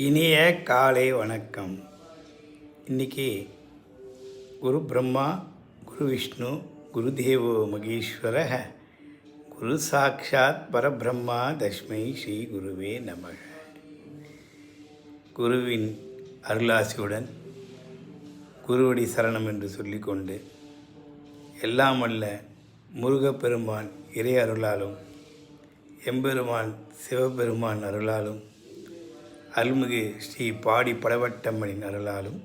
இனிய காலை வணக்கம். இன்றைக்கி குரு பிரம்மா, குரு விஷ்ணு, குரு தேவோ மகேஸ்வர, குரு சாட்சாத் பரபிரம்மா தஸ்மை ஸ்ரீ குருவே நமக. குருவின் அருளாசியுடன் குருவடி சரணம் என்று சொல்லிக்கொண்டு எல்லாம் அல்ல முருகப்பெருமான் இறை அருளாலும் எம்பெருமான் சிவபெருமான் அருளாலும் அருள்மிகு ஸ்ரீ பாடி படவட்டம்மனின் அருளாலும்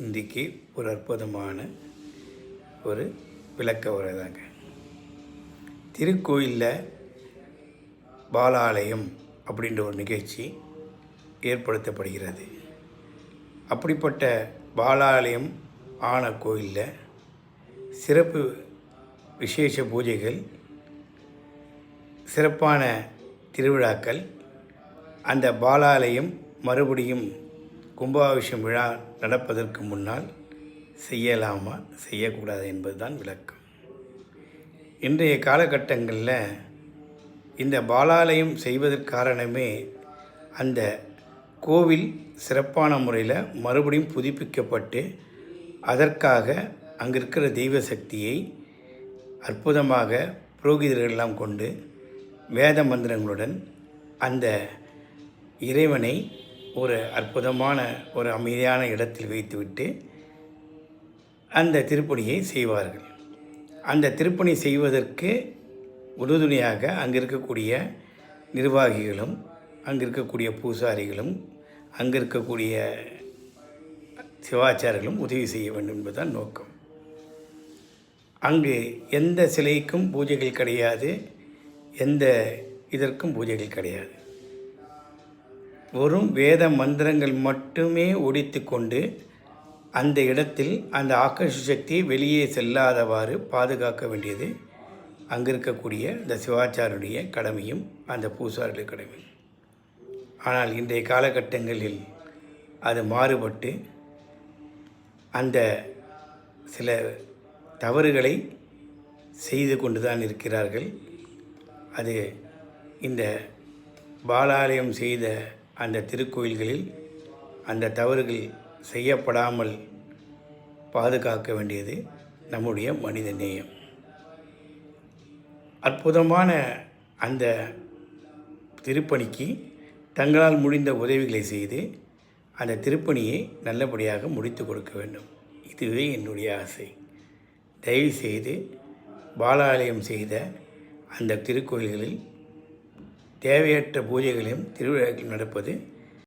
இன்றைக்கு ஒரு அற்புதமான ஒரு விளக்க உரைதாங்க. திருக்கோயிலில் பாலாலயம் அப்படின்ற ஒரு நிகழ்ச்சி ஏற்படுத்தப்படுகிறது. அப்படிப்பட்ட பாலாலயம் ஆன கோயிலில் சிறப்பு விசேஷ பூஜைகள், சிறப்பான திருவிழாக்கள், அந்த பாலாலயம் மறுபடியும் கும்பாபிஷேகம் விழா நடப்பதற்கு முன்னால் செய்யலாமா செய்யக்கூடாது என்பதுதான் விளக்கம். இன்றைய காலகட்டங்களில் இந்த பாலாலயம் செய்வதற்கு காரணமே அந்த கோவில் சிறப்பான முறையில் மறுபடியும் புதுப்பிக்கப்பட்டு அதற்காக அங்கே இருக்கிற தெய்வ சக்தியை அற்புதமாக புரோகிதர்களெல்லாம் கொண்டு வேத மந்திரங்களுடன் அந்த இறைவனை ஒரு அற்புதமான ஒரு அமைதியான இடத்தில் வைத்துவிட்டு அந்த திருப்பணியை செய்வார்கள். அந்த திருப்பணி செய்வதற்கு உறுதுணையாக அங்கே இருக்கக்கூடிய நிர்வாகிகளும், அங்கே இருக்கக்கூடிய பூசாரிகளும், அங்கே இருக்கக்கூடிய சிவாச்சாரியர்களும் உதவி செய்ய வேண்டும் என்பதுதான் நோக்கம். அங்கு எந்த சிலைக்கும் பூஜைகள் கிடையாது, எந்த இதற்கும் பூஜைகள் கிடையாது. வெறும் வேத மந்திரங்கள் மட்டுமே ஒடித்து கொண்டு அந்த இடத்தில் அந்த ஆக்கர்ஷ சக்தியை வெளியே செல்லாதவாறு பாதுகாக்க வேண்டியது அங்கே இருக்கக்கூடிய இந்த சிவாச்சாரியுடைய கடமையும் அந்த பூசாரியுடைய கடமையும். ஆனால் இன்றைய காலகட்டங்களில் அது மாறுபட்டு அந்த சில தவறுகளை செய்து கொண்டு தான் இருக்கிறார்கள். அது இந்த பாலாலயம் செய்த அந்த திருக்கோயில்களில் அந்த தவறுகள் செய்யப்படாமல் பாதுகாக்க வேண்டியது நம்முடைய மனித நேயம். அற்புதமான அந்த திருப்பணிக்கு தங்களால் முடிந்த உதவிகளை செய்து அந்த திருப்பணியை நல்லபடியாக முடித்து கொடுக்க வேண்டும். இதுவே என்னுடைய ஆசை. தயவுசெய்து பாலாலயம் செய்த அந்த திருக்கோயில்களில் தேவையற்ற பூஜைகளையும் திருவிழாக்கள் நடப்பது